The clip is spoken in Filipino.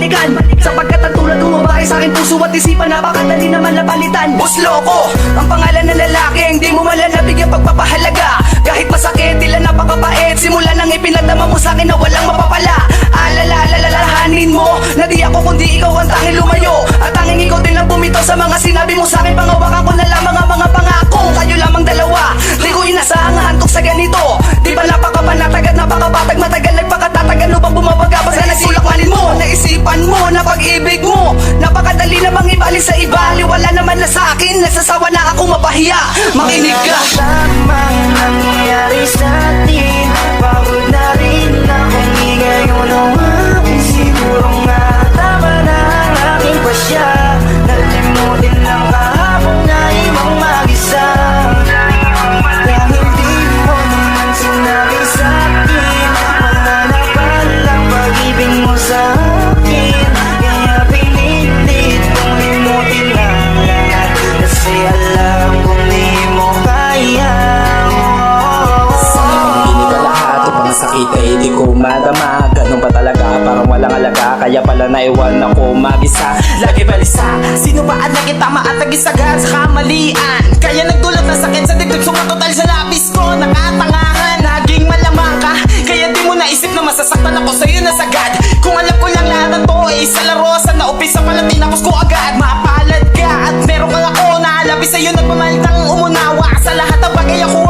balikan, sapagkat ang tulad mo babae sa akin puso at isipan, napakadali naman napalitan. Boss Loco, ang pangalan ng lalaki, hindi mo malalabig ang pagpapahalaga. Kahit masakit, tila napakabait, simula nang ipinagdama mo sa akin na walang mapapala. Alalahanin mo na di ako kundi ikaw ang tanging lumayo, at tanging ikaw din ang bumitaw sa mga sinabi mo sa akin. Pangawakan ko na lamang ang mga pangako, tayo lamang dalawa, di ko inasahang handog sa ganito. Di ba napakapanatag at napakabatag, matagal nagpakatatag, ano bang bumabagabas na nagsulakmanin mo? Naisipan mo na pag-ibig mo, napakadali na bang ibalik sa iba. Liwala naman na sa akin, nagsasawa na ako mapahiya. Makinig ka. Lamang nangyayari sa atin, pagod na rin akong ngayon ang akin. Siguro nga tama na ang aking pasya, nalimutin lang kahapon na ibang mag-isa. Dahil di mo naman sinabi sa akin, mananapan lang pag-ibig mo sa akin. Kaya pinilit kong limutin lang lahat, kasi alam kong di mo kaya. Hindi ka lahat, upang sakit ay di ko madama. Ganun ba talaga, parang walang alaga, kaya pala naiwan ako mag-isa. Lagi balisa, sino ba ang nagitama at nagisagan sa kamalian? Kaya nagdulot na sakit sa dibdib, sumatotal sa labis ko. Nakatangahan, naging malamang ka, kaya di mo naisip na masasaktan ako sa'yo na sagad. Kung alam ko lang lahat ng to ay isa laro, sa naumpisa pala tinapos ko agad. Mapalad ka at meron kang ako na alabi sa'yo, nagmamalitang umunawa sa lahat ng bagay ako